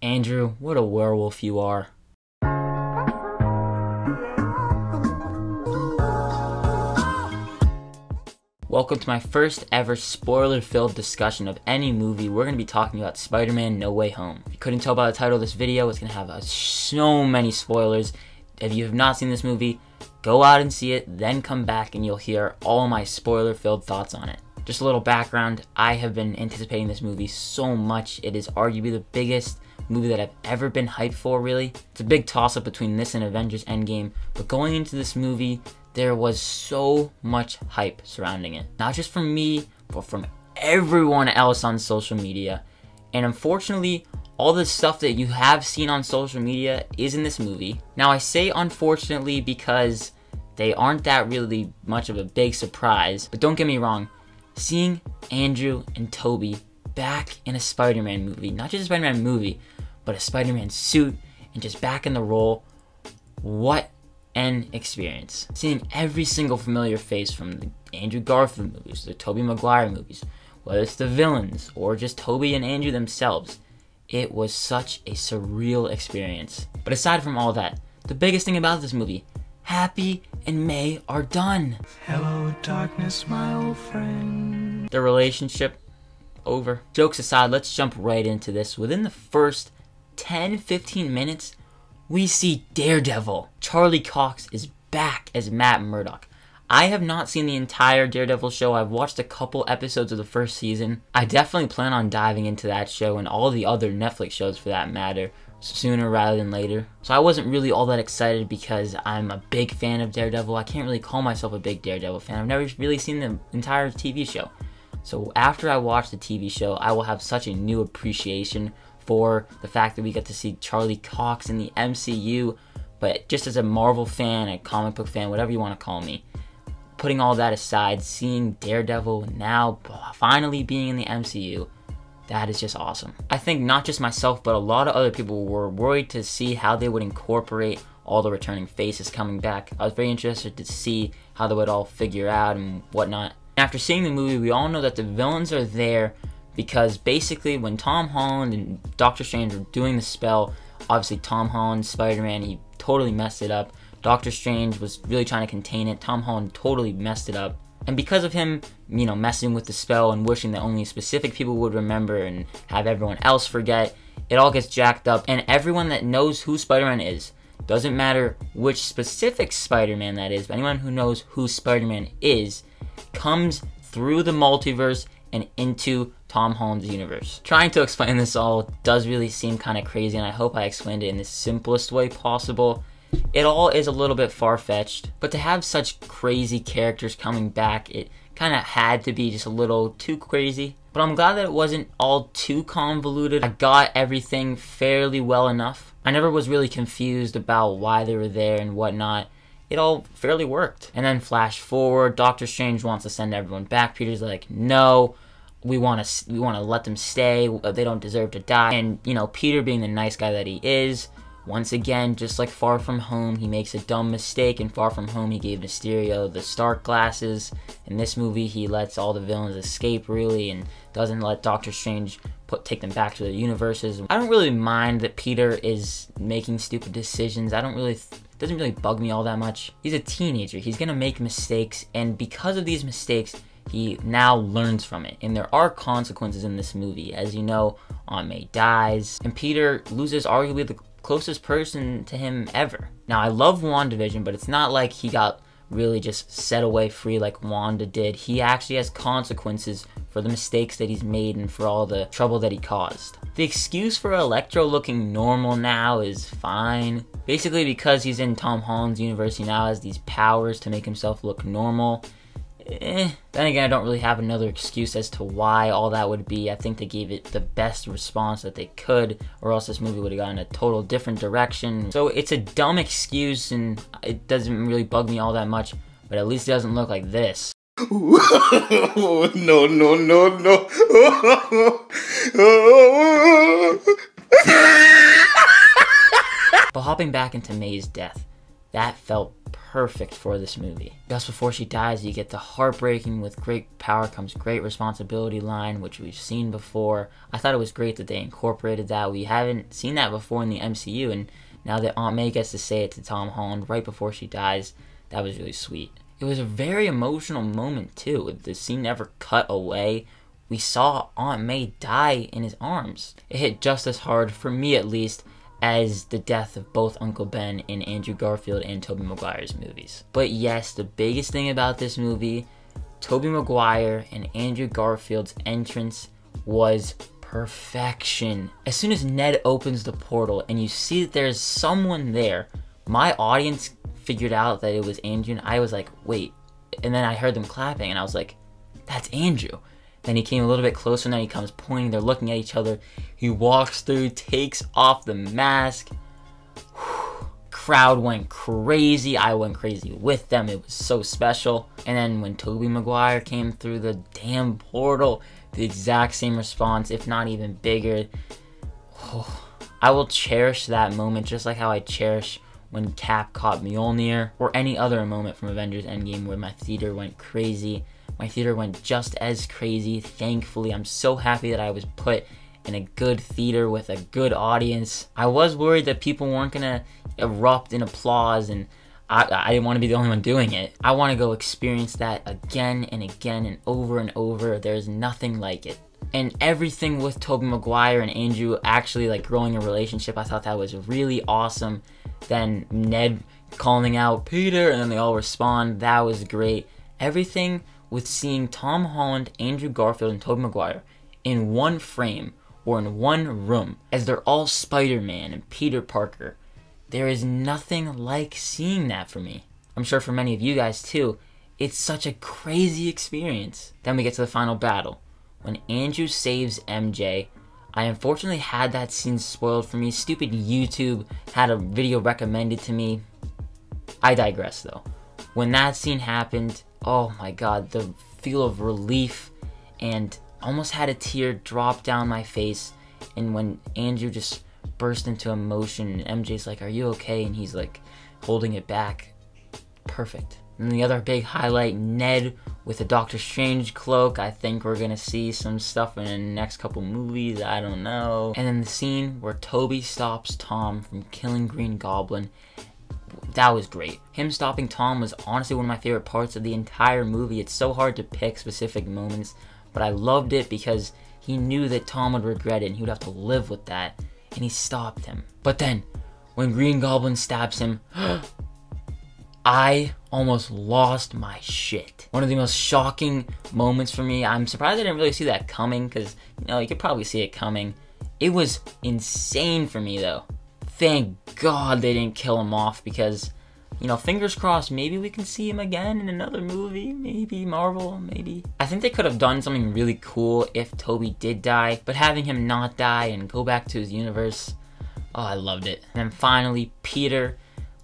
Andrew, what a werewolf you are. Welcome to my first ever spoiler-filled discussion of any movie. We're going to be talking about Spider-Man No Way Home. If you couldn't tell by the title of this video, it's going to have so many spoilers. If you have not seen this movie, go out and see it, then come back and you'll hear all my spoiler-filled thoughts on it. Just a little background, I have been anticipating this movie so much. It is arguably the biggest movie that I've ever been hyped for, really. It's a big toss-up between this and Avengers Endgame, but going into this movie, there was so much hype surrounding it. Not just from me, but from everyone else on social media. And unfortunately, all the stuff that you have seen on social media is in this movie. Now I say unfortunately because they aren't that really much of a big surprise, but don't get me wrong, seeing Andrew and Tobey back in a Spider-Man movie, not just a Spider-Man movie, but a Spider-Man suit and just back in the role, what an experience. Seeing every single familiar face from the Andrew Garfield movies, the Tobey Maguire movies, whether it's the villains or just Tobey and Andrew themselves, it was such a surreal experience. But aside from all that, the biggest thing about this movie, Happy and May are done. Hello darkness, my old friend. The relationship, over. Jokes aside, let's jump right into this. Within the first 10-15 minutes, we see Daredevil. Charlie Cox is back as Matt Murdock. I have not seen the entire Daredevil show. I've watched a couple episodes of the first season. I definitely plan on diving into that show and all the other Netflix shows for that matter sooner rather than later. So I wasn't really all that excited because I'm a big fan of Daredevil. I can't really call myself a big Daredevil fan. I've never really seen the entire TV show. So after I watch the TV show, I will have such a new appreciation for the fact that we get to see Charlie Cox in the MCU. But just as a Marvel fan, a comic book fan, whatever you want to call me, putting all that aside, seeing Daredevil now finally being in the MCU, that is just awesome. I think not just myself, but a lot of other people were worried to see how they would incorporate all the returning faces coming back. I was very interested to see how they would all figure out and whatnot. After seeing the movie, we all know that the villains are there because basically when Tom Holland and Doctor Strange were doing the spell, obviously Tom Holland, Spider-Man, he totally messed it up. Doctor Strange was really trying to contain it. Tom Holland totally messed it up. And because of him, messing with the spell and wishing that only specific people would remember and have everyone else forget, it all gets jacked up. And everyone that knows who Spider-Man is, doesn't matter which specific Spider-Man that is, but anyone who knows who Spider-Man is, comes through the multiverse and into Tom Holland's universe. Trying to explain this all does really seem kind of crazy, and I hope I explained it in the simplest way possible. It all is a little bit far-fetched, but to have such crazy characters coming back, it kind of had to be just a little too crazy. But I'm glad that it wasn't all too convoluted. I got everything fairly well enough. I never was really confused about why they were there and whatnot. It all fairly worked. And then flash forward, Doctor Strange wants to send everyone back. Peter's like, no, we want to let them stay. They don't deserve to die. And, Peter being the nice guy that he is, once again, just like Far From Home, he makes a dumb mistake. In Far From Home, he gave Mysterio the Stark glasses. In this movie, he lets all the villains escape, really, and doesn't let Doctor Strange take them back to their universes. I don't really mind that Peter is making stupid decisions. It doesn't really bug me all that much. He's a teenager. He's gonna make mistakes, and because of these mistakes, he now learns from it. And there are consequences in this movie. As you know, Aunt May dies, and Peter loses arguably the closest person to him ever. Now, I love WandaVision, but it's not like he got really just set away free like Wanda did. He actually has consequences for the mistakes that he's made and for all the trouble that he caused. The excuse for Electro looking normal now is fine. Basically, because he's in Tom Holland's universe, he now has these powers to make himself look normal. Then again, I don't really have another excuse as to why all that would be. I think they gave it the best response that they could, or else this movie would have gone a total different direction. So it's a dumb excuse, and it doesn't really bug me all that much, but at least it doesn't look like this. No, no, no, no. But hopping back into May's death, that felt perfect for this movie. Just before she dies, you get the heartbreaking "with great power comes great responsibility" line, which we've seen before. I thought it was great that they incorporated that. We haven't seen that before in the MCU, and now that Aunt May gets to say it to Tom Holland right before she dies, that was really sweet. It was a very emotional moment too. The scene never cut away. We saw Aunt May die in his arms. It hit just as hard, for me at least, as the death of both Uncle Ben in Andrew Garfield and Tobey Maguire's movies. But yes, the biggest thing about this movie, Tobey Maguire and Andrew Garfield's entrance was perfection. As soon as Ned opens the portal and you see that there's someone there, my audience figured out that it was Andrew, and I was like, wait. And then I heard them clapping, and I was like, that's Andrew. Then he came a little bit closer, and then he comes pointing, they're looking at each other. He walks through, takes off the mask. Crowd went crazy. I went crazy with them. It was so special. And then when Tobey Maguire came through the damn portal, the exact same response, if not even bigger. I will cherish that moment just like how I cherish when Cap caught Mjolnir, or any other moment from Avengers Endgame where my theater went crazy. My theater went just as crazy. Thankfully, I'm so happy that I was put in a good theater with a good audience. I was worried that people weren't gonna erupt in applause, and I didn't want to be the only one doing it. I want to go experience that again and again and over. There's nothing like it. And everything with Tobey Maguire and Andrew actually like growing a relationship, I thought that was really awesome. Then Ned calling out Peter, and then they all respond. That was great. Everything with seeing Tom Holland, Andrew Garfield, and Tobey Maguire in one frame or in one room as they're all Spider-Man and Peter Parker. There is nothing like seeing that for me. I'm sure for many of you guys too. It's such a crazy experience. Then we get to the final battle. When Andrew saves MJ, I unfortunately had that scene spoiled for me. Stupid YouTube had a video recommended to me. I digress though. When that scene happened, oh my god, the feel of relief, and almost had a tear drop down my face. And when Andrew just burst into emotion, and MJ's like, "Are you okay?" and he's like holding it back. Perfect. And the other big highlight, Ned with a Doctor Strange cloak. I think we're gonna see some stuff in the next couple movies, I don't know. And then the scene where Tobey stops Tom from killing Green Goblin. That was great. Him stopping Tom was honestly one of my favorite parts of the entire movie. It's so hard to pick specific moments, but I loved it because he knew that Tom would regret it and he would have to live with that, and he stopped him. But then, when Green Goblin stabs him, I almost lost my shit. One of the most shocking moments for me. I'm surprised I didn't really see that coming, because, you know, you could probably see it coming. It was insane for me, though. Thank God they didn't kill him off, because, you know, fingers crossed, maybe we can see him again in another movie, maybe Marvel, maybe. I think they could have done something really cool if Tobey did die, but having him not die and go back to his universe, oh, I loved it. And then finally, Peter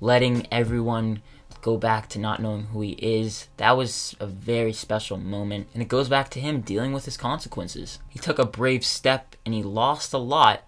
letting everyone go back to not knowing who he is. That was a very special moment, and it goes back to him dealing with his consequences. He took a brave step and he lost a lot,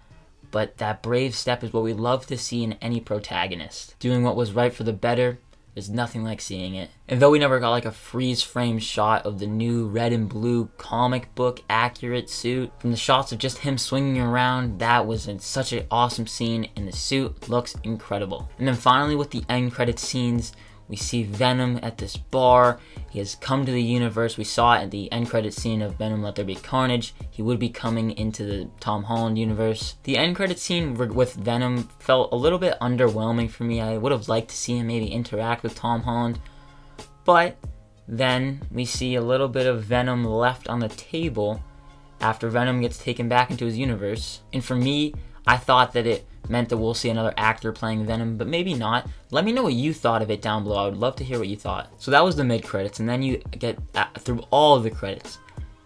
but that brave step is what we love to see in any protagonist. Doing what was right for the better, there's nothing like seeing it. And though we never got like a freeze frame shot of the new red and blue comic book accurate suit, from the shots of just him swinging around, that was such an awesome scene, and the suit looks incredible. And then finally with the end credit scenes, we see Venom at this bar. He has come to the universe. We saw it at the end credit scene of Venom Let There Be Carnage. He would be coming into the Tom Holland universe. The end credit scene with Venom felt a little bit underwhelming for me. I would have liked to see him maybe interact with Tom Holland. But then we see a little bit of Venom left on the table after Venom gets taken back into his universe. And for me, I thought that it meant that we'll see another actor playing Venom, but maybe not. Let me know what you thought of it down below. I would love to hear what you thought. So that was the mid-credits, and then you get through all of the credits.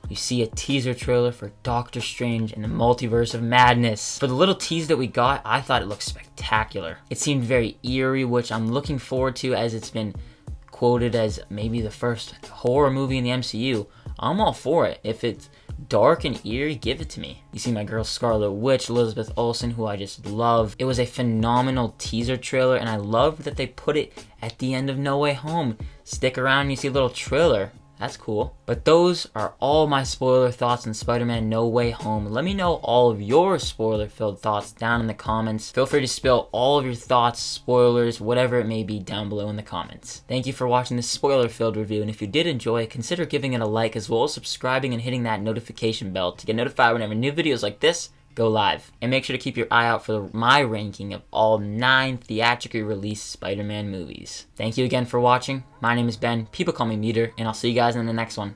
You see a teaser trailer for Doctor Strange and the Multiverse of Madness. For the little tease that we got, I thought it looked spectacular. It seemed very eerie, which I'm looking forward to, as it's been quoted as maybe the first horror movie in the MCU. I'm all for it. If it's dark and eerie, give it to me. You see my girl Scarlet Witch, Elizabeth Olsen, who I just love. It was a phenomenal teaser trailer, and I love that they put it at the end of No Way Home. Stick around and you see a little trailer. That's cool. But those are all my spoiler thoughts on Spider-Man No Way Home. Let me know all of your spoiler-filled thoughts down in the comments. Feel free to spill all of your thoughts, spoilers, whatever it may be down below in the comments. Thank you for watching this spoiler-filled review, and if you did enjoy, consider giving it a like as well as subscribing and hitting that notification bell to get notified whenever new videos like this go live. And make sure to keep your eye out for my ranking of all 9 theatrically released Spider-Man movies. Thank you again for watching. My name is Ben, people call me Meter, and I'll see you guys in the next one.